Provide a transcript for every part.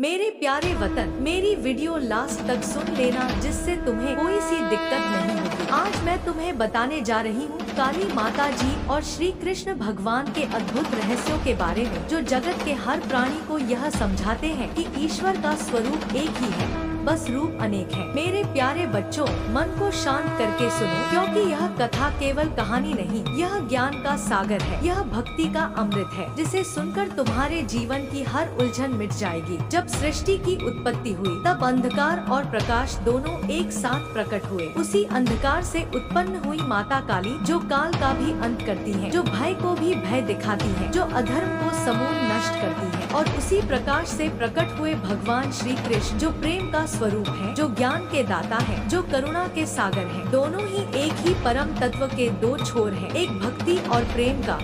मेरे प्यारे वतन, मेरी वीडियो लास्ट तक सुन लेना जिससे तुम्हें कोई सी दिक्कत नहीं होगी। आज मैं तुम्हें बताने जा रही हूँ काली माता जी और श्री कृष्ण भगवान के अद्भुत रहस्यों के बारे में, जो जगत के हर प्राणी को यह समझाते हैं कि ईश्वर का स्वरूप एक ही है, बस रूप अनेक है। मेरे प्यारे बच्चों, मन को शांत करके सुनो, क्योंकि यह कथा केवल कहानी नहीं, यह ज्ञान का सागर है, यह भक्ति का अमृत है, जिसे सुनकर तुम्हारे जीवन की हर उलझन मिट जाएगी। जब सृष्टि की उत्पत्ति हुई, तब अंधकार और प्रकाश दोनों एक साथ प्रकट हुए। उसी अंधकार से उत्पन्न हुई माता काली, जो काल का भी अंत करती है, जो भय को भी भय दिखाती है, जो अधर्म को समूल नष्ट करती है। और उसी प्रकाश से प्रकट हुए भगवान श्री कृष्ण, जो प्रेम का स्वरूप है, जो ज्ञान के दाता है, जो करुणा के सागर है। दोनों ही एक ही परम तत्व के दो छोर हैं, एक भक्ति और प्रेम का,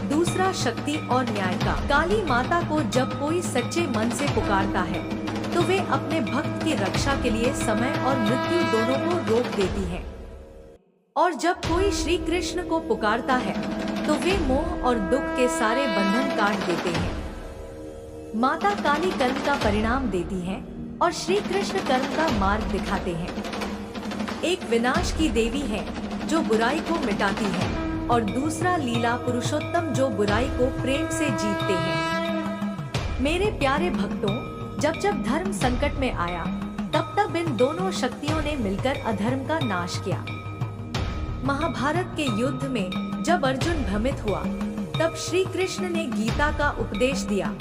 दूसरा शक्ति और न्याय का। काली माता को जब कोई सच्चे मन से पुकारता है, तो वे अपने भक्त की रक्षा के लिए समय और मृत्यु दोनों को रोक देती है। और जब कोई श्री कृष्ण को पुकारता है, तो वे मोह और दुख के सारे बंधन काट देते हैं। माता काली कर्म का परिणाम देती है और श्री कृष्ण कर्म का मार्ग दिखाते हैं। एक विनाश की देवी है, जो बुराई को मिटाती है, और दूसरा लीला पुरुषोत्तम, जो बुराई को प्रेम से जीतते हैं। मेरे प्यारे भक्तों, जब जब धर्म संकट में आया, तब तब इन दोनों शक्तियों ने मिलकर अधर्म का नाश किया। महाभारत के युद्ध में जब अर्जुन भ्रमित हुआ, तब श्री कृष्ण ने गीता का उपदेश दिया,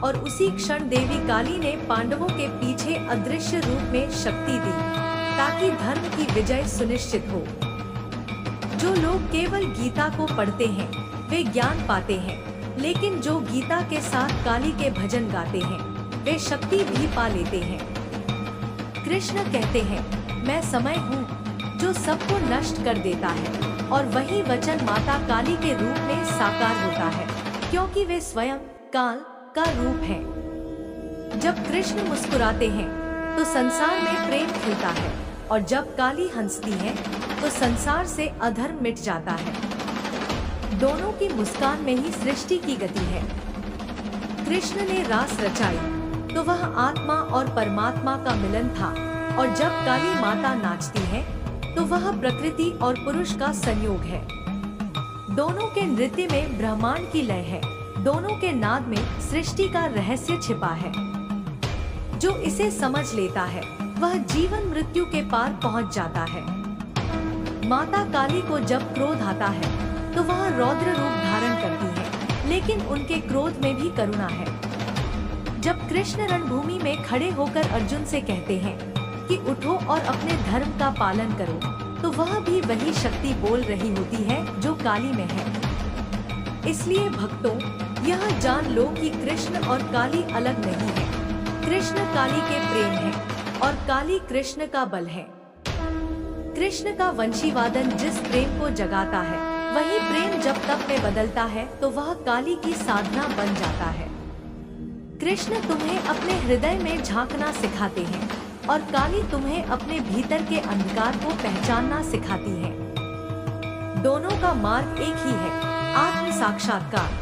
और उसी क्षण देवी काली ने पांडवों के पीछे अदृश्य रूप में शक्ति दी, ताकि धर्म की विजय सुनिश्चित हो। जो लोग केवल गीता को पढ़ते हैं, वे ज्ञान पाते हैं, लेकिन जो गीता के साथ काली के भजन गाते हैं, वे शक्ति भी पा लेते हैं। कृष्ण कहते हैं, मैं समय हूँ, जो सबको नष्ट कर देता है, और वही वचन माता काली के रूप में साकार होता है, क्योंकि वे स्वयं काल का रूप है। जब कृष्ण मुस्कुराते हैं, तो संसार में प्रेम खिलता है, और जब काली हंसती है, तो संसार से अधर्म मिट जाता है। दोनों की मुस्कान में ही सृष्टि की गति है। कृष्ण ने रास रचाई, तो वह आत्मा और परमात्मा का मिलन था, और जब काली माता नाचती है, तो वह प्रकृति और पुरुष का संयोग है। दोनों के नृत्य में ब्रह्मांड की लय है, दोनों के नाद में सृष्टि का रहस्य छिपा है। जो इसे समझ लेता है, वह जीवन मृत्यु के पार पहुंच जाता है। माता काली को जब क्रोध आता है, तो वह रौद्र रूप धारण करती है, लेकिन उनके क्रोध में भी करुणा है। जब कृष्ण रणभूमि में खड़े होकर अर्जुन से कहते हैं कि उठो और अपने धर्म का पालन करो, तो वह भी वही शक्ति बोल रही होती है जो काली में है। इसलिए भक्तों, यह जान लो कि कृष्ण और काली अलग नहीं है। कृष्ण काली के प्रेम है, और काली कृष्ण का बल है। कृष्ण का वंशीवादन जिस प्रेम को जगाता है, वही प्रेम जब तप में बदलता है, तो वह काली की साधना बन जाता है। कृष्ण तुम्हें अपने हृदय में झांकना सिखाते हैं, और काली तुम्हें अपने भीतर के अंधकार को पहचानना सिखाती है। दोनों का मार्ग एक ही है, आत्म साक्षात्कार।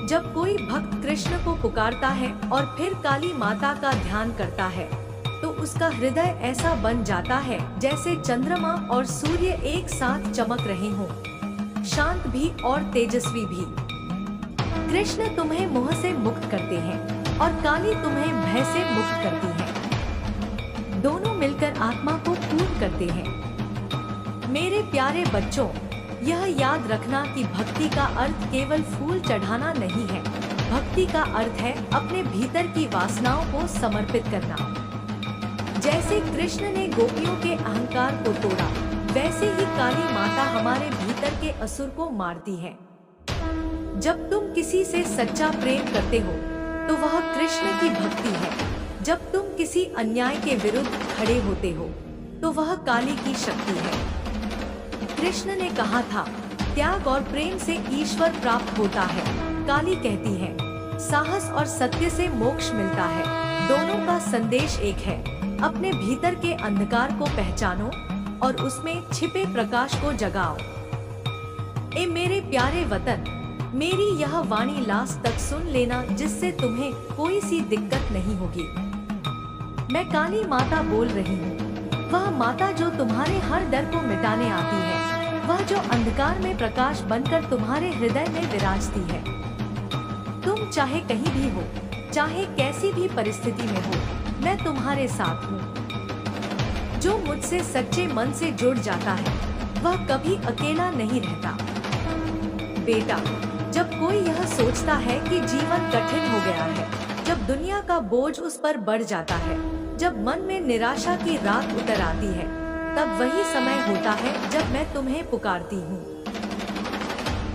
जब कोई भक्त कृष्ण को पुकारता है और फिर काली माता का ध्यान करता है, तो उसका हृदय ऐसा बन जाता है जैसे चंद्रमा और सूर्य एक साथ चमक रहे हों, शांत भी और तेजस्वी भी। कृष्ण तुम्हें मोह से मुक्त करते हैं, और काली तुम्हें भय से मुक्त करती है। दोनों मिलकर आत्मा को पूर्ण करते हैं। मेरे प्यारे बच्चों, यह याद रखना कि भक्ति का अर्थ केवल फूल चढ़ाना नहीं है। भक्ति का अर्थ है अपने भीतर की वासनाओं को समर्पित करना। जैसे कृष्ण ने गोपियों के अहंकार को तोड़ा, वैसे ही काली माता हमारे भीतर के असुर को मारती है। जब तुम किसी से सच्चा प्रेम करते हो, तो वह कृष्ण की भक्ति है। जब तुम किसी अन्याय के विरुद्ध खड़े होते हो, तो वह काली की शक्ति है। कृष्ण ने कहा था, त्याग और प्रेम से ईश्वर प्राप्त होता है। काली कहती है, साहस और सत्य से मोक्ष मिलता है। दोनों का संदेश एक है, अपने भीतर के अंधकार को पहचानो और उसमें छिपे प्रकाश को जगाओ। ए मेरे प्यारे वतन, मेरी यह वाणी लास्ट तक सुन लेना जिससे तुम्हें कोई सी दिक्कत नहीं होगी। मैं काली माता बोल रही हूँ, वह माता जो तुम्हारे हर डर को मिटाने आती है, वह जो अंधकार में प्रकाश बनकर तुम्हारे हृदय में विराजती है। तुम चाहे कहीं भी हो, चाहे कैसी भी परिस्थिति में हो, मैं तुम्हारे साथ हूँ। जो मुझसे सच्चे मन से जुड़ जाता है वह कभी अकेला नहीं रहता। बेटा, जब कोई यह सोचता है कि जीवन कठिन हो गया है, जब दुनिया का बोझ उस पर बढ़ जाता है, जब मन में निराशा की रात उतर आती है, तब वही समय होता है जब मैं तुम्हें पुकारती हूँ।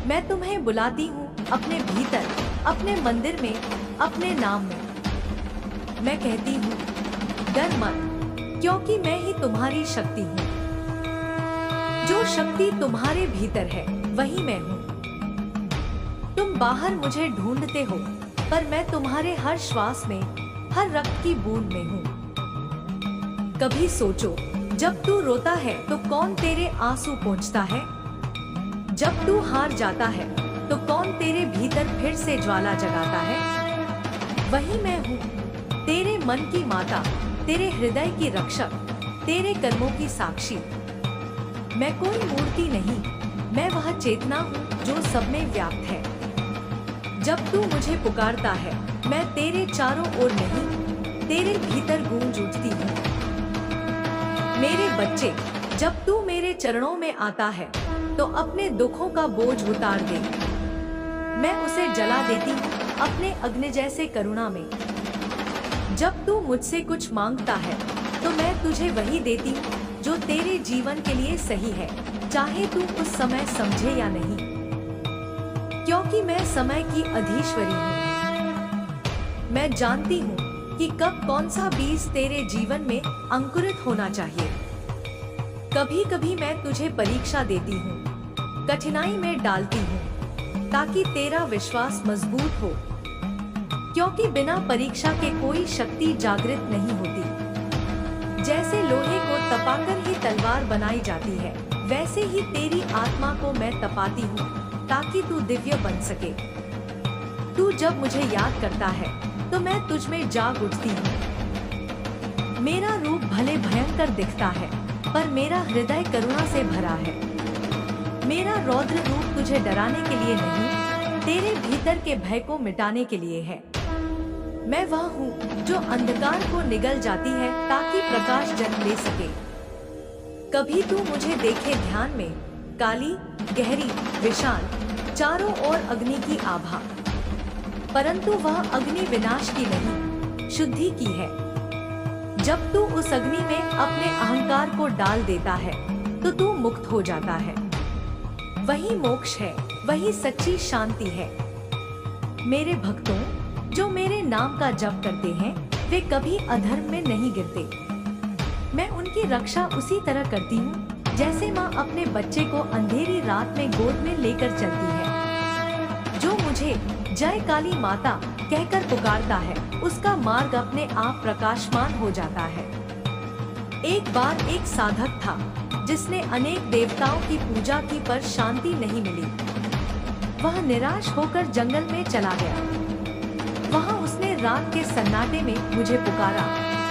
मैं तुम्हें बुलाती हूँ अपने भीतर, अपने मंदिर में, अपने नाम में। मैं कहती हूँ, डर मत, क्योंकि मैं ही तुम्हारी शक्ति हूँ। जो शक्ति तुम्हारे भीतर है वही मैं हूँ। तुम बाहर मुझे ढूंढते हो, पर मैं तुम्हारे हर श्वास में, हर रक्त की बूंद में हूँ। कभी सोचो, जब तू रोता है तो कौन तेरे आंसू पोंछता है? जब तू हार जाता है तो कौन तेरे भीतर फिर से ज्वाला जगाता है? वही मैं हूँ, तेरे मन की माता, तेरे हृदय की रक्षक, तेरे कर्मों की साक्षी। मैं कोई मूर्ति नहीं, मैं वह चेतना हूँ जो सब में व्याप्त है। जब तू मुझे पुकारता है, मैं तेरे चारों ओर नहीं, तेरे भीतर गूंज उठती हूँ। मेरे बच्चे, जब तू मेरे चरणों में आता है तो अपने दुखों का बोझ उतार दे। मैं उसे जला देती हूँ अपने अग्नि जैसे करुणा में। जब तू मुझसे कुछ मांगता है तो मैं तुझे वही देती हूँ जो तेरे जीवन के लिए सही है, चाहे तू उस समय समझे या नहीं। क्योंकि मैं समय की अधीश्वरी हूँ। मैं जानती हूँ कि कब कौन सा बीज तेरे जीवन में अंकुरित होना चाहिए। कभी कभी मैं तुझे परीक्षा देती हूँ, कठिनाई में डालती हूँ, ताकि तेरा विश्वास मजबूत हो। क्योंकि बिना परीक्षा के कोई शक्ति जागृत नहीं होती। जैसे लोहे को तपाकर ही तलवार बनाई जाती है, वैसे ही तेरी आत्मा को मैं तपाती हूँ ताकि तू दिव्य बन सके। तू जब मुझे याद करता है तो मैं तुझ में जाग उठती हूँ। मेरा रूप भले भयंकर दिखता है, पर मेरा हृदय करुणा से भरा है। मेरा रौद्र रूप तुझे डराने के लिए नहीं, तेरे भीतर के भय को मिटाने के लिए है। मैं वह हूँ जो अंधकार को निगल जाती है ताकि प्रकाश जन्म ले सके। कभी तू मुझे देखे ध्यान में, काली, गहरी, विशाल, चारों ओर अग्नि की आभा। परंतु वह अग्नि विनाश की नहीं, शुद्धि की है। जब तू उस अग्नि में अपने अहंकार को डाल देता है तो तू मुक्त हो जाता है। वही मोक्ष है, वही सच्ची शांति है। मेरे भक्तों, जो मेरे नाम का जप करते हैं वे कभी अधर्म में नहीं गिरते। मैं उनकी रक्षा उसी तरह करती हूँ जैसे माँ अपने बच्चे को अंधेरी रात में गोद में लेकर चलती है। जो मुझे जय काली माता कहकर पुकारता है, उसका मार्ग अपने आप प्रकाशमान हो जाता है। एक बार एक साधक था जिसने अनेक देवताओं की पूजा की, पर शांति नहीं मिली। वह निराश होकर जंगल में चला गया। वहाँ उसने रात के सन्नाटे में मुझे पुकारा,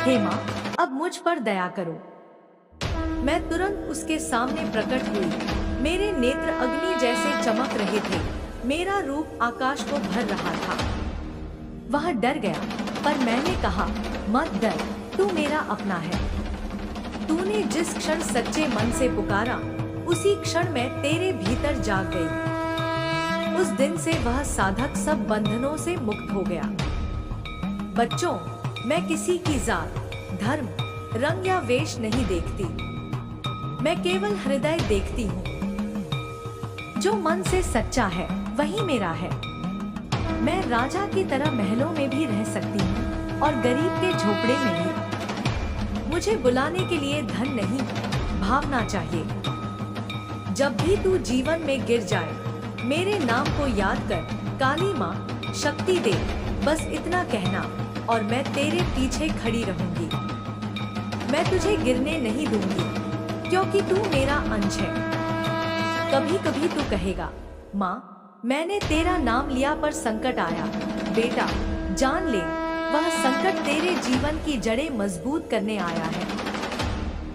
हे माँ, अब मुझ पर दया करो। मैं तुरंत उसके सामने प्रकट हुई। मेरे नेत्र अग्नि जैसे चमक रहे थे, मेरा रूप आकाश को भर रहा था। वह डर गया, पर मैंने कहा, मत डर, तू मेरा अपना है। तूने जिस क्षण सच्चे मन से पुकारा, उसी क्षण मैं तेरे भीतर जाग गई। उस दिन से वह साधक सब बंधनों से मुक्त हो गया। बच्चों, मैं किसी की जात, धर्म, रंग या वेश नहीं देखती। मैं केवल हृदय देखती हूँ। जो मन से सच्चा है वही मेरा है। मैं राजा की तरह महलों में भी रह सकती हूँ और गरीब के झोपड़े में भी। मुझे बुलाने के लिए धन नहीं, भावना चाहिए। जब भी तू जीवन में गिर जाए, मेरे नाम को याद कर, काली माँ शक्ति दे, बस इतना कहना और मैं तेरे पीछे खड़ी रहूंगी। मैं तुझे गिरने नहीं दूंगी, क्योंकि तू मेरा अंश है। कभी कभी तू कहेगा, माँ मैंने तेरा नाम लिया पर संकट आया। बेटा, जान ले, वह संकट तेरे जीवन की जड़ें मजबूत करने आया है।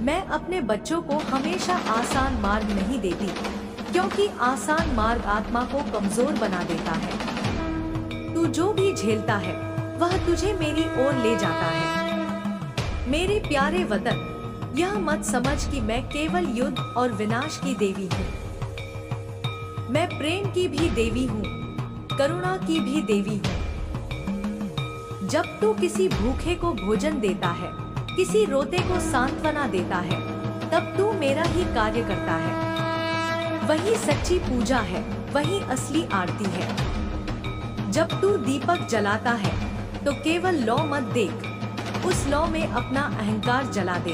मैं अपने बच्चों को हमेशा आसान मार्ग नहीं देती, क्योंकि आसान मार्ग आत्मा को कमजोर बना देता है। तू जो भी झेलता है वह तुझे मेरी ओर ले जाता है। मेरे प्यारे वतन, यह मत समझ कि मैं केवल युद्ध और विनाश की देवी हूँ। मैं प्रेम की भी देवी हूँ, करुणा की भी देवी हूँ। जब तू किसी भूखे को भोजन देता है, किसी रोते को सांत्वना देता है, तब तू मेरा ही कार्य करता है। वही सच्ची पूजा है, वही असली आरती है। जब तू दीपक जलाता है तो केवल लौ मत देख, उस लौ में अपना अहंकार जला दे,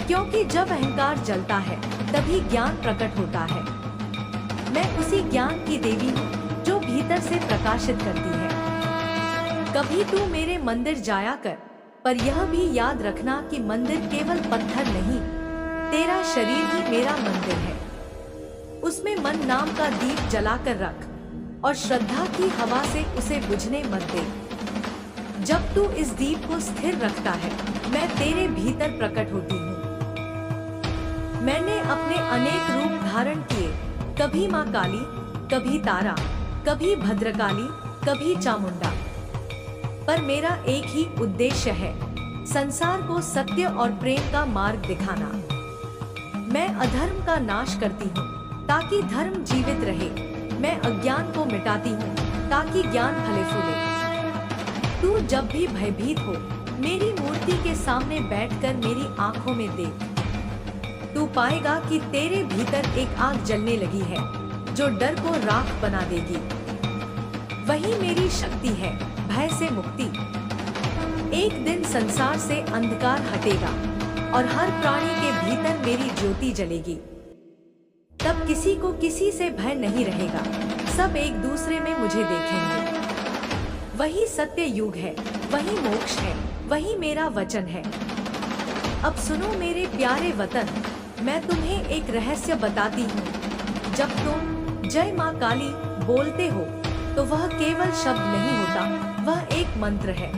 क्योंकि जब अहंकार जलता है तभी ज्ञान प्रकट होता है। मैं उसी ज्ञान की देवी हूँ जो भीतर से प्रकाशित करती है। कभी तू मेरे मंदिर जाया कर, पर यह भी याद रखना कि मंदिर केवल पत्थर नहीं, तेरा शरीर ही मेरा मंदिर है। उसमें मन नाम का दीप जलाकर रख और श्रद्धा की हवा से उसे बुझने मत दे। जब तू इस दीप को स्थिर रखता है, मैं तेरे भीतर प्रकट होती हूँ। मैंने अपने अनेक रूप धारण किए, कभी माँ काली, कभी तारा, कभी भद्रकाली, कभी चामुंडा, पर मेरा एक ही उद्देश्य है, संसार को सत्य और प्रेम का मार्ग दिखाना। मैं अधर्म का नाश करती हूँ ताकि धर्म जीवित रहे। मैं अज्ञान को मिटाती हूँ ताकि ज्ञान फले फूले। तू जब भी भयभीत हो, मेरी मूर्ति के सामने बैठकर मेरी आंखों में देख। तू पाएगा कि तेरे भीतर एक आग जलने लगी है जो डर को राख बना देगी। वही मेरी शक्ति है, भय से मुक्ति। एक दिन संसार से अंधकार हटेगा और हर प्राणी के भीतर मेरी ज्योति जलेगी। तब किसी को किसी से भय नहीं रहेगा, सब एक दूसरे में मुझे देखेंगे। वही सत्य युग है, वही मोक्ष है, वही मेरा वचन है। अब सुनो मेरे प्यारे वतन, मैं तुम्हें एक रहस्य बताती हूँ। जब तुम जय माँ काली बोलते हो तो वह केवल शब्द नहीं होता, वह एक मंत्र है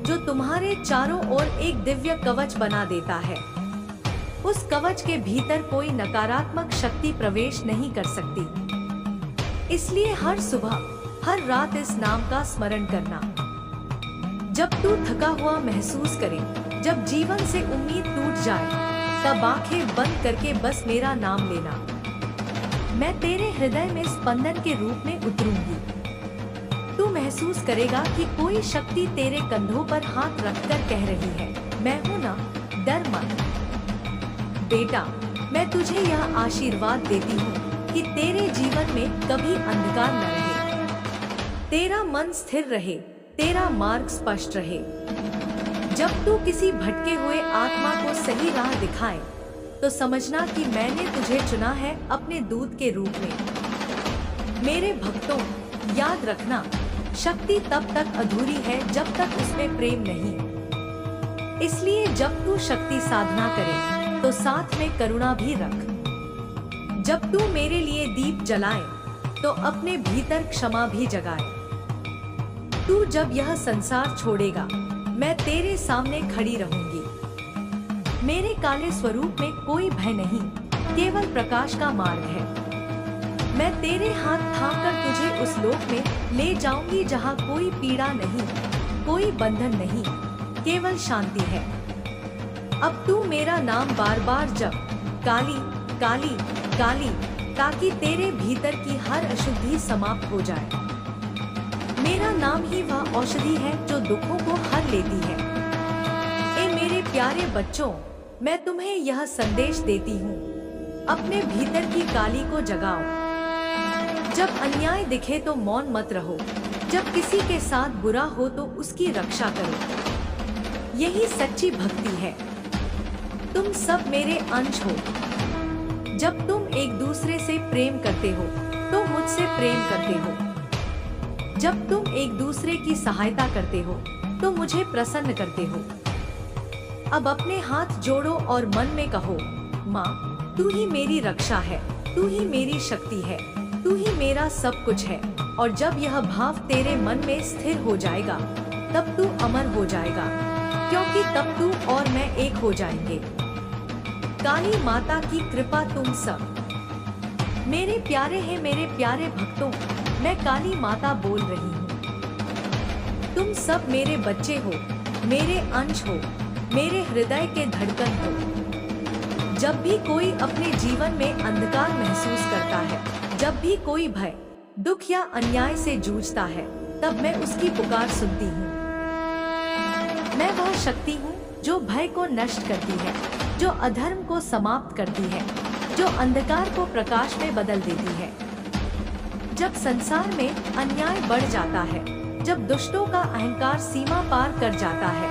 जो तुम्हारे चारों ओर एक दिव्य कवच बना देता है। उस कवच के भीतर कोई नकारात्मक शक्ति प्रवेश नहीं कर सकती। इसलिए हर सुबह, हर रात इस नाम का स्मरण करना। जब तू थका हुआ महसूस करे, जब जीवन से उम्मीद टूट जाए, तब आंखें बंद करके बस मेरा नाम लेना। मैं तेरे हृदय में स्पंदन के रूप में उतरूंगी। तू महसूस करेगा कि कोई शक्ति तेरे कंधों पर हाथ रखकर कह रही है, मैं हूं ना, डर मत। बेटा, मैं तुझे यह आशीर्वाद देती हूँ कि तेरे जीवन में कभी अंधकार न रहे, तेरा मन स्थिर रहे, तेरा मार्ग स्पष्ट रहे। जब तू किसी भटके हुए आत्मा को सही राह दिखाए, तो समझना कि मैंने तुझे चुना है अपने दूत के रूप में। मेरे भक्तों, याद रखना, शक्ति तब तक अधूरी है जब तक उसमें प्रेम नहीं। इसलिए जब तू शक्ति साधना करे तो साथ में करुणा भी रख। जब तू मेरे लिए दीप जलाए तो अपने भीतर क्षमा भी जगाए। तू जब यह संसार छोड़ेगा, मैं तेरे सामने खड़ी रहूंगी। मेरे काले स्वरूप में कोई भय नहीं, केवल प्रकाश का मार्ग है। मैं तेरे हाथ थामकर तुझे उस लोक में ले जाऊंगी जहां कोई पीड़ा नहीं, कोई बंधन नहीं, केवल शांति है। अब तू मेरा नाम बार बार जप, काली काली काली, ताकि तेरे भीतर की हर अशुद्धि समाप्त हो जाए। मेरा नाम ही वह औषधि है जो दुखों को हर लेती है। ए मेरे प्यारे बच्चों, मैं तुम्हें यह संदेश देती हूँ, अपने भीतर की काली को जगाओ। जब अन्याय दिखे तो मौन मत रहो, जब किसी के साथ बुरा हो तो उसकी रक्षा करो। यही सच्ची भक्ति है। तुम सब मेरे अंश हो। जब तुम एक दूसरे से प्रेम करते हो तो मुझसे प्रेम करते हो। जब तुम एक दूसरे की सहायता करते हो तो मुझे प्रसन्न करते हो। अब अपने हाथ जोड़ो और मन में कहो, माँ, तू ही मेरी रक्षा है, तू ही मेरी शक्ति है, तू ही मेरा सब कुछ है, और जब यह भाव तेरे मन में स्थिर हो जाएगा तब तू अमर हो जाएगा, क्योंकि तब तू और मैं एक हो जाएंगे। काली माता की कृपा तुम सब मेरे प्यारे हैं, मेरे प्यारे भक्तों, मैं काली माता बोल रही हूँ। तुम सब मेरे बच्चे हो, मेरे अंश हो, मेरे हृदय के धड़कन हो। जब भी कोई अपने जीवन में अंधकार महसूस करता है, जब भी कोई भय, दुख या अन्याय से जूझता है, तब मैं उसकी पुकार सुनती हूँ। मैं वह शक्ति हूँ जो भय को नष्ट करती है, जो अधर्म को समाप्त करती है, जो अंधकार को प्रकाश में बदल देती है। जब संसार में अन्याय बढ़ जाता है, जब दुष्टों का अहंकार सीमा पार कर जाता है,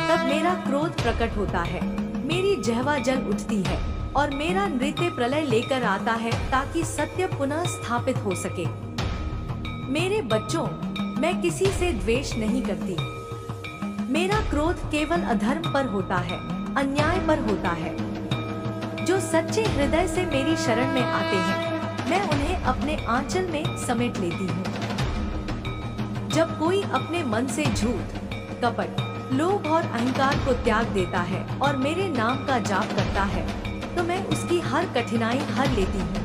तब मेरा क्रोध प्रकट होता है, मेरी जिह्वा जल उठती है और मेरा नृत्य प्रलय लेकर आता है, ताकि सत्य पुनः स्थापित हो सके। मेरे बच्चों, मैं किसी से द्वेष नहीं करती। मेरा क्रोध केवल अधर्म पर होता है, अन्याय पर होता है। जो सच्चे हृदय से मेरी शरण में आते हैं, मैं उन्हें अपने आंचल में समेट लेती हूँ। जब कोई अपने मन से झूठ, कपट, लोभ और अहंकार को त्याग देता है और मेरे नाम का जाप करता है, तो मैं उसकी हर कठिनाई हर लेती हूँ।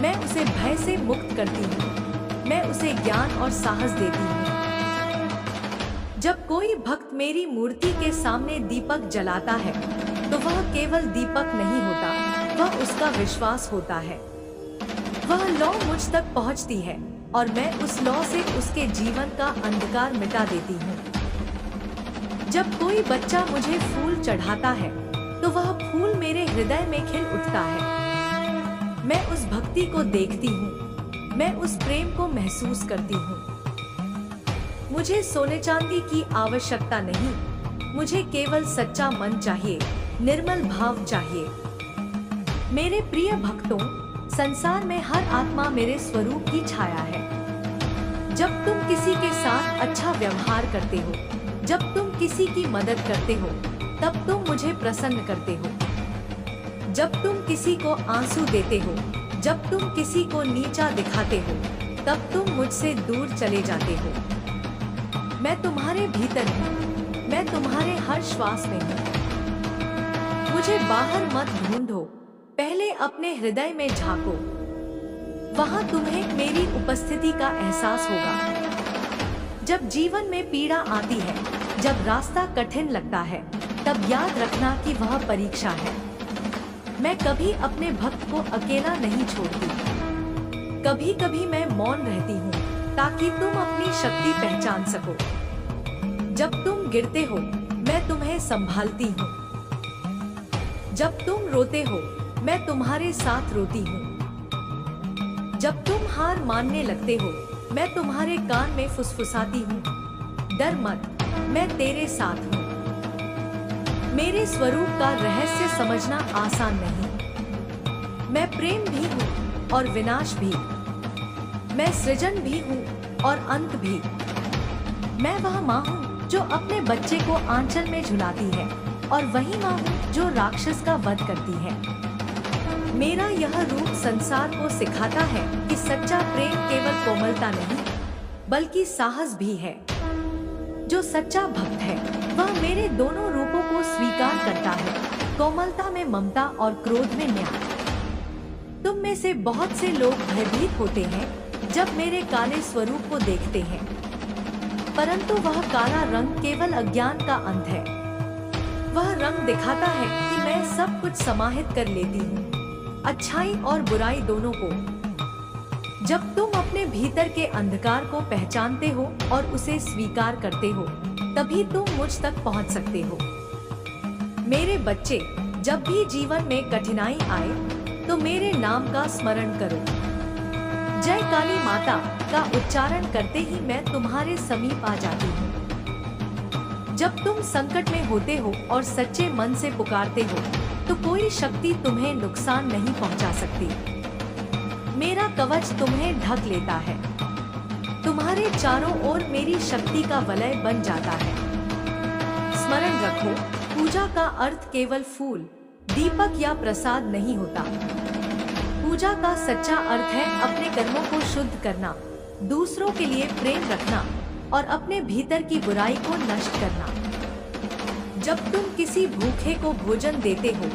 मैं उसे भय से मुक्त करती हूँ, मैं उसे ज्ञान और साहस देती हूँ। जब कोई भक्त मेरी मूर्ति के सामने दीपक जलाता है, तो वह केवल दीपक नहीं होता, वह उसका विश्वास होता है। वह लौ मुझ तक पहुँचती है और मैं उस लौ से उसके जीवन का अंधकार मिटा देती हूँ। जब कोई बच्चा मुझे फूल चढ़ाता है, तो वह फूल मेरे हृदय में खिल उठता है। मैं उस भक्ति को देखती हूँ, मैं उस प्रेम को महसूस करती हूँ। मुझे सोने चांदी की आवश्यकता नहीं, मुझे केवल सच्चा मन चाहिए, निर्मल भाव चाहिए। मेरे प्रिय भक्तों, संसार में हर आत्मा मेरे स्वरूप की छाया है। जब तुम किसी के साथ अच्छा व्यवहार करते हो, जब तुम किसी की मदद करते हो, तब तुम मुझे प्रसन्न करते हो। जब तुम किसी को आंसू देते हो, जब तुम किसी को नीचा दिखाते हो, तब तुम मुझसे दूर चले जाते हो। मैं तुम्हारे भीतर हूँ, मैं तुम्हारे हर श्वास में हूँ। मुझे बाहर मत ढूंढो, पहले अपने हृदय में झांको, वहाँ तुम्हें मेरी उपस्थिति का एहसास होगा। जब जीवन में पीड़ा आती है, जब रास्ता कठिन लगता है, तब याद रखना कि वह परीक्षा है। मैं कभी अपने भक्त को अकेला नहीं छोड़ती। कभी कभी मैं मौन रहती हूँ, ताकि तुम अपनी शक्ति पहचान सको। जब तुम गिरते हो, मैं तुम्हें संभालती हूँ। जब तुम रोते हो, मैं तुम्हारे साथ रोती हूँ। जब तुम हार मानने लगते हो, मैं तुम्हारे कान में फुसफुसाती हूँ, डर मत, मैं तेरे साथ हूँ। मेरे स्वरूप का रहस्य समझना आसान नहीं। मैं प्रेम भी हूँ और विनाश भी, मैं सृजन भी हूँ और अंत भी। मैं वह माँ हूँ जो अपने बच्चे को आंचल में झुलाती है, और वही माँ हूँ जो राक्षस का वध करती है। मेरा यह रूप संसार को सिखाता है कि सच्चा प्रेम केवल कोमलता नहीं, बल्कि साहस भी है। जो सच्चा भक्त है, वह मेरे दोनों रूपों को स्वीकार करता है, कोमलता में ममता और क्रोध में न्याय। तुम में से बहुत से लोग भयभीत होते हैं जब मेरे काले स्वरूप को देखते हैं, परंतु वह काला रंग केवल अज्ञान का अंत है। वह रंग दिखाता है कि मैं सब कुछ समाहित कर लेती हूँ, अच्छाई और बुराई दोनों को। जब तुम अपने भीतर के अंधकार को पहचानते हो और उसे स्वीकार करते हो, तभी तुम मुझ तक पहुंच सकते हो। मेरे बच्चे, जब भी जीवन में कठिनाई आए, तो मेरे नाम का स्मरण करो। जय काली माता का उच्चारण करते ही मैं तुम्हारे समीप आ जाती हूँ। जब तुम संकट में होते हो और सच्चे मन से पुकारते हो, तो कोई शक्ति तुम्हें नुकसान नहीं पहुंचा सकती। मेरा कवच तुम्हें ढक लेता है, तुम्हारे चारों ओर मेरी शक्ति का वलय बन जाता है। स्मरण रखो, पूजा का अर्थ केवल फूल, दीपक या प्रसाद नहीं होता। पूजा का सच्चा अर्थ है अपने कर्मों को शुद्ध करना, दूसरों के लिए प्रेम रखना और अपने भीतर की बुराई को नष्ट करना। जब तुम किसी भूखे को भोजन देते हो,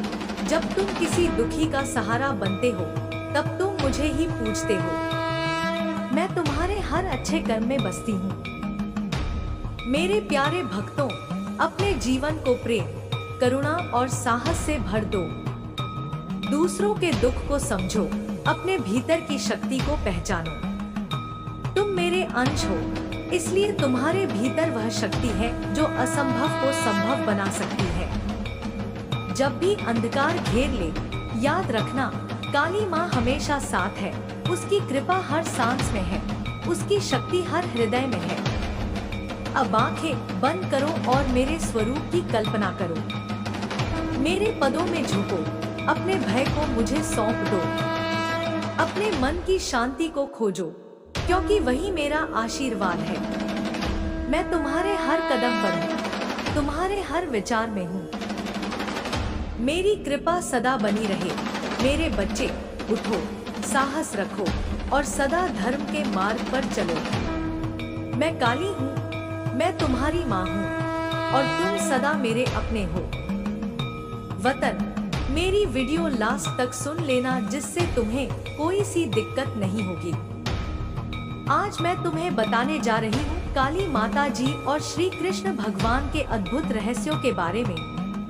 जब तुम किसी दुखी का सहारा बनते हो, तब तुम मुझे ही पूजते हो। मैं तुम्हारे हर अच्छे कर्म में बसती हूँ। मेरे प्यारे भक्तों, अपने जीवन को प्रेम, करुणा और साहस से भर दो। दूसरों के दुख को समझो, अपने भीतर की शक्ति को पहचानो। तुम मेरे अंश हो, इसलिए तुम्हारे भीतर वह शक्ति है जो असंभव को संभव बना सकती है। जब भी अंधकार घेर ले, याद रखना काली माँ हमेशा साथ है। उसकी कृपा हर सांस में है, उसकी शक्ति हर हृदय में है। अब आंखें बंद करो और मेरे स्वरूप की कल्पना करो। मेरे पदों में झुको, अपने भय को मुझे सौंप दो। अपने मन की शांति को खोजो, क्योंकि वही मेरा आशीर्वाद है। मैं तुम्हारे हर कदम पर हूँ, तुम्हारे हर विचार में हूँ। मेरी कृपा सदा बनी रहे। मेरे बच्चे, उठो, साहस रखो और सदा धर्म के मार्ग पर चलो। मैं काली हूँ, मैं तुम्हारी माँ हूँ और तुम सदा मेरे अपने हो। वतन, मेरी वीडियो लास्ट तक सुन लेना, जिससे तुम्हें कोई सी दिक्कत नहीं होगी। आज मैं तुम्हें बताने जा रही हूँ काली माता जी और श्री कृष्ण भगवान के अद्भुत रहस्यों के बारे में,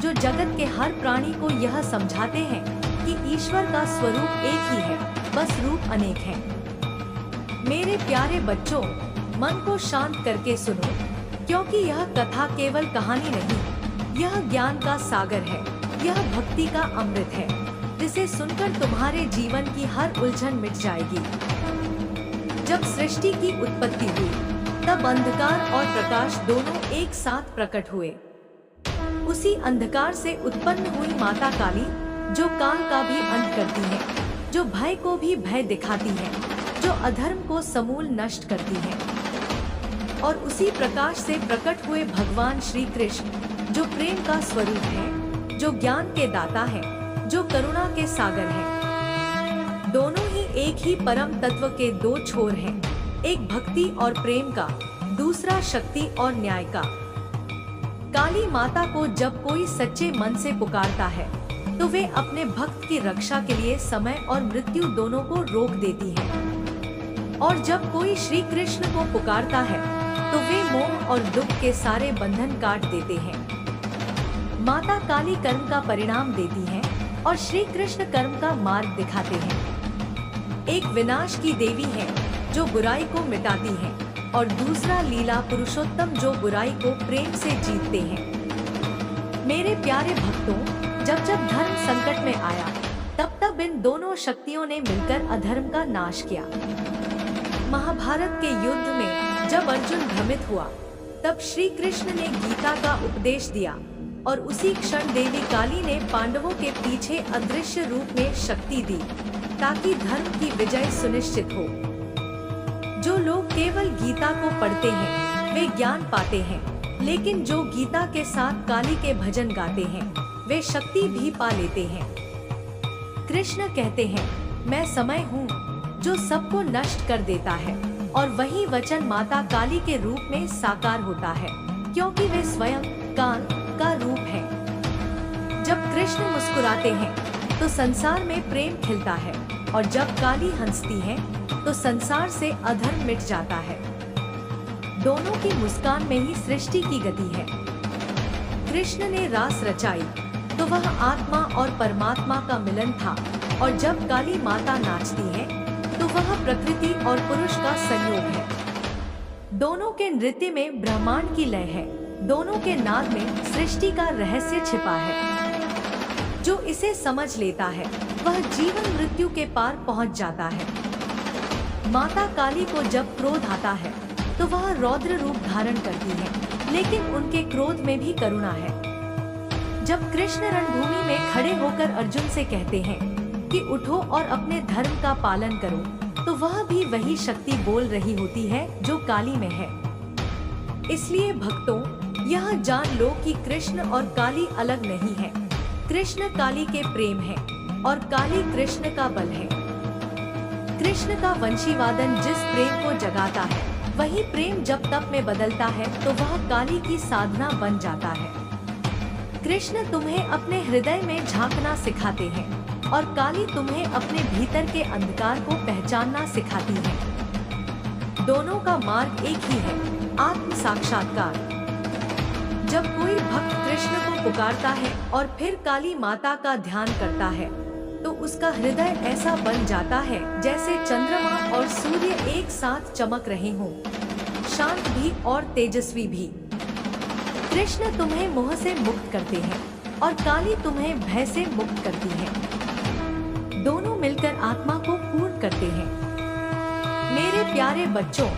जो जगत के हर प्राणी को यह समझाते हैं कि ईश्वर का स्वरूप एक ही है, बस रूप अनेक हैं। मेरे प्यारे बच्चों, मन को शांत करके सुनो, क्योंकि यह कथा केवल कहानी नहीं, यह ज्ञान का सागर है, यह भक्ति का अमृत है, जिसे सुनकर तुम्हारे जीवन की हर उलझन मिट जाएगी। जब सृष्टि की उत्पत्ति हुई, तब अंधकार और प्रकाश दोनों एक साथ प्रकट हुए। उसी अंधकार से उत्पन्न हुई माता काली, जो काल का भी अंत करती है, जो भय को भी भय दिखाती है, जो अधर्म को समूल नष्ट करती है। और उसी प्रकाश से प्रकट हुए भगवान श्री कृष्ण, जो प्रेम का स्वरूप है, जो ज्ञान के दाता है, जो करुणा के सागर है। दोनों ही एक ही परम तत्व के दो छोर हैं, एक भक्ति और प्रेम का, दूसरा शक्ति और न्याय का। काली माता को जब कोई सच्चे मन से पुकारता है, तो वे अपने भक्त की रक्षा के लिए समय और मृत्यु दोनों को रोक देती है। और जब कोई श्री कृष्ण को पुकारता है, तो वे मोह और दुख के सारे बंधन काट देते हैं। माता काली कर्म का परिणाम देती है और श्री कृष्ण कर्म का मार्ग दिखाते हैं। एक विनाश की देवी है, जो बुराई को मिटाती है, और दूसरा लीला पुरुषोत्तम, जो बुराई को प्रेम से जीतते हैं। मेरे प्यारे भक्तों, जब जब धर्म संकट में आया, तब तब इन दोनों शक्तियों ने मिलकर अधर्म का नाश किया। महाभारत के युद्ध में जब अर्जुन भ्रमित हुआ, तब श्री कृष्ण ने गीता का उपदेश दिया, और उसी क्षण देवी काली ने पांडवों के पीछे अदृश्य रूप में शक्ति दी, ताकि धर्म की विजय सुनिश्चित हो। जो लोग केवल गीता को पढ़ते हैं, वे ज्ञान पाते हैं, लेकिन जो गीता के साथ काली के भजन गाते हैं, वे शक्ति भी पा लेते हैं। कृष्ण कहते हैं, मैं समय हूँ जो सबको नष्ट कर देता है, और वही वचन माता काली के रूप में साकार होता है, क्योंकि वे स्वयं काल का रूप है। जब कृष्ण मुस्कुराते हैं, तो संसार में प्रेम खिलता है, और जब काली हंसती है, तो संसार से अधर्म मिट जाता है। दोनों की मुस्कान में ही सृष्टि की गति है। कृष्ण ने रास रचाई, तो वह आत्मा और परमात्मा का मिलन था, और जब काली माता नाचती है, तो वह प्रकृति और पुरुष का संयोग है। दोनों के नृत्य में ब्रह्मांड की लय है, दोनों के नाद में सृष्टि का रहस्य छिपा है। जो इसे समझ लेता है, वह जीवन मृत्यु के पार पहुंच जाता है। माता काली को जब क्रोध आता है, तो वह रौद्र रूप धारण करती है, लेकिन उनके क्रोध में भी करुणा है। जब कृष्ण रणभूमि में खड़े होकर अर्जुन से कहते हैं कि उठो और अपने धर्म का पालन करो, तो वह भी वही शक्ति बोल रही होती है जो काली में है। इसलिए भक्तों, यह जान लो कि कृष्ण और काली अलग नहीं है। कृष्ण काली के प्रेम है और काली कृष्ण का बल है। कृष्ण का वंशीवादन जिस प्रेम को जगाता है, वही प्रेम जब तप में बदलता है तो वह काली की साधना बन जाता है। कृष्ण तुम्हें अपने हृदय में झांकना सिखाते हैं और काली तुम्हें अपने भीतर के अंधकार को पहचानना सिखाती है। दोनों का मार्ग एक ही है, आत्म साक्षात्कार। जब कोई भक्त कृष्ण को पुकारता है और फिर काली माता का ध्यान करता है तो उसका हृदय ऐसा बन जाता है जैसे चंद्रमा और सूर्य एक साथ चमक रहे हों, शांत भी और तेजस्वी भी। कृष्ण तुम्हें मोह से मुक्त करते हैं और काली तुम्हें भय से मुक्त करती है। दोनों मिलकर आत्मा को पूर्ण करते हैं। मेरे प्यारे बच्चों,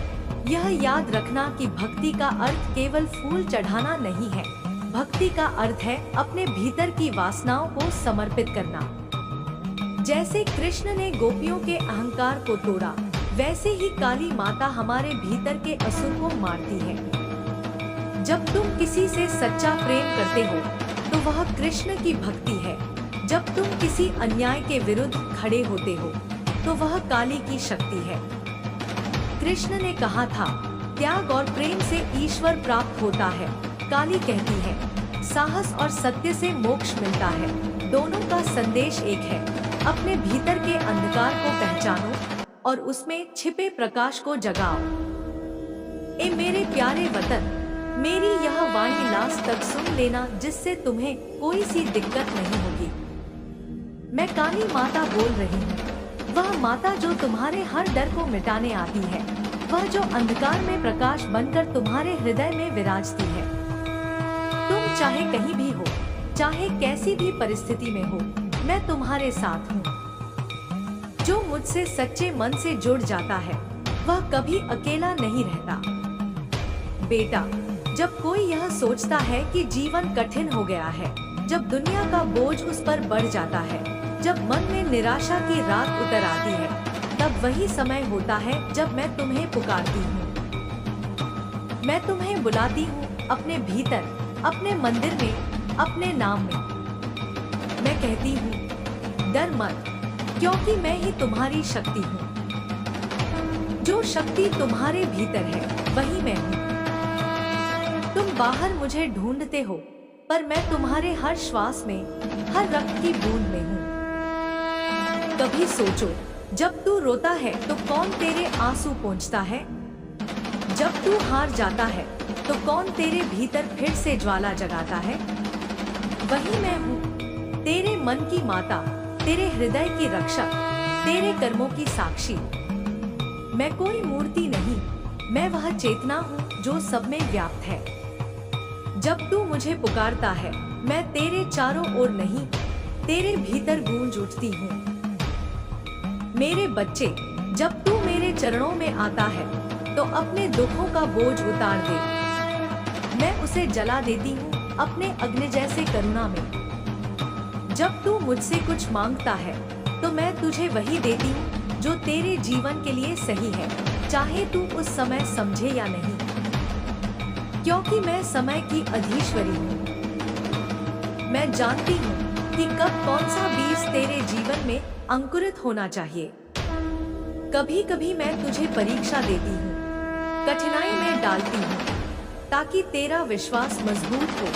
यह याद रखना कि भक्ति का अर्थ केवल फूल चढ़ाना नहीं है। भक्ति का अर्थ है अपने भीतर की वासनाओं को समर्पित करना। जैसे कृष्ण ने गोपियों के अहंकार को तोड़ा, वैसे ही काली माता हमारे भीतर के असुर को मारती है। जब तुम किसी से सच्चा प्रेम करते हो तो वह कृष्ण की भक्ति है। जब तुम किसी अन्याय के विरुद्ध खड़े होते हो तो वह काली की शक्ति है। कृष्ण ने कहा था, त्याग और प्रेम से ईश्वर प्राप्त होता है। काली कहती है, साहस और सत्य से मोक्ष मिलता है। दोनों का संदेश एक है, अपने भीतर के अंधकार को पहचानो और उसमें छिपे प्रकाश को जगाओ। ए मेरे प्यारे वतन, मेरी यह वाणी लास्ट तक सुन लेना जिससे तुम्हें कोई सी दिक्कत नहीं होगी। मैं काली माता बोल रही हूँ, वह माता जो तुम्हारे हर डर को मिटाने आती है, वह जो अंधकार में प्रकाश बनकर तुम्हारे हृदय में विराजती है। तुम चाहे कहीं भी हो, चाहे कैसी भी परिस्थिति में हो, मैं तुम्हारे साथ हूँ। जो मुझसे सच्चे मन से जुड़ जाता है वह कभी अकेला नहीं रहता। बेटा, जब कोई यह सोचता है कि जीवन कठिन हो गया है, जब दुनिया का बोझ उस पर बढ़ जाता है, जब मन में निराशा की रात उतर आती है, तब वही समय होता है जब मैं तुम्हें पुकारती हूँ। मैं तुम्हें बुलाती हूँ अपने भीतर, अपने मंदिर में, अपने नाम में। मैं कहती हूँ, डर मत, क्योंकि मैं ही तुम्हारी शक्ति हूँ। जो शक्ति तुम्हारे भीतर है वही मैं हूँ। तुम बाहर मुझे ढूंढते हो, पर मैं तुम्हारे हर श्वास में, हर रक्त की बूंद में हूँ। कभी सोचो, जब तू रोता है तो कौन तेरे आंसू पोंछता है? जब तू हार जाता है तो कौन तेरे भीतर फिर से ज्वाला जगाता है? वही मैं हूँ, तेरे मन की माता, तेरे हृदय की रक्षक, तेरे कर्मों की साक्षी। मैं कोई मूर्ति नहीं, मैं वह चेतना हूँ जो सब में व्याप्त है। जब तू मुझे पुकारता है, मैं तेरे चारों ओर नहीं, तेरे भीतर गूंज उठती हूँ। मेरे बच्चे, जब तू मेरे चरणों में आता है तो अपने दुखों का बोझ उतार दे। मैं उसे जला देती हूँ अपने अग्नि जैसे करुणा में। जब तू मुझसे कुछ मांगता है तो मैं तुझे वही देती हूँ जो तेरे जीवन के लिए सही है, चाहे तू उस समय समझे या नहीं, क्योंकि मैं समय की अधीश्वरी हूँ। मैं जानती हूँ कि कब कौन सा बीज तेरे जीवन में अंकुरित होना चाहिए। कभी कभी मैं तुझे परीक्षा देती हूँ, कठिनाई में डालती हूँ, ताकि तेरा विश्वास मजबूत हो,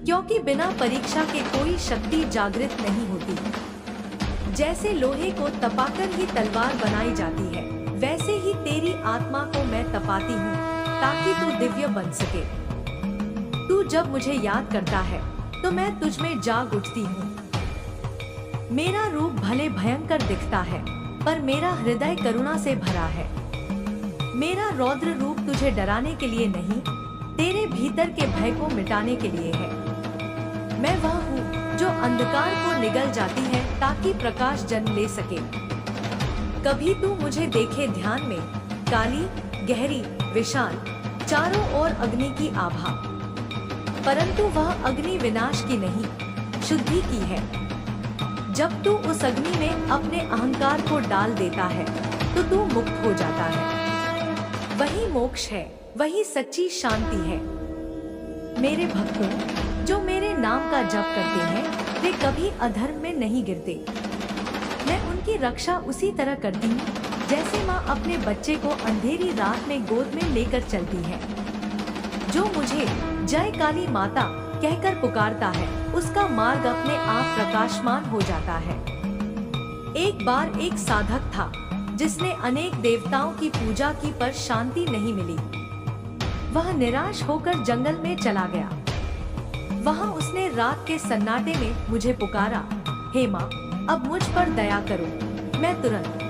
क्योंकि बिना परीक्षा के कोई शक्ति जागृत नहीं होती। जैसे लोहे को तपाकर ही तलवार बनाई जाती है, वैसे ही तेरी आत्मा को मैं तपाती हूँ ताकि तू दिव्य बन सके। तू जब मुझे याद करता है तो मैं तुझ में जाग उठती हूँ। मेरा रूप भले भयंकर दिखता है, पर मेरा हृदय करुणा से भरा है। मेरा रौद्र रूप तुझे डराने के लिए नहीं, तेरे भीतर के भय को मिटाने के लिए है। मैं वह हूँ जो अंधकार को निगल जाती है ताकि प्रकाश जन्म ले सके। कभी तू मुझे देखे ध्यान में, काली, गहरी, विशाल, चारों ओर अग्नि की आभा, परंतु वह अग्नि विनाश की नहीं, शुद्धि की है। जब तू उस अग्नि में अपने अहंकार को डाल देता है तो तू मुक्त हो जाता है। वही मोक्ष है, वही सच्ची शांति है। मेरे भक्तों, जो मेरे नाम का जप करते हैं वे कभी अधर्म में नहीं गिरते। मैं उनकी रक्षा उसी तरह करती हूँ जैसे माँ अपने बच्चे को अंधेरी रात में गोद में लेकर चलती है। जो मुझे जय काली माता कहकर पुकारता है उसका मार्ग अपने आप प्रकाशमान हो जाता है। एक बार एक साधक था जिसने अनेक देवताओं की पूजा की पर शांति नहीं मिली। वह निराश होकर जंगल में चला गया। वहां उसने रात के सन्नाटे में मुझे पुकारा, हे माँ, अब मुझ पर दया करो। मैं तुरंत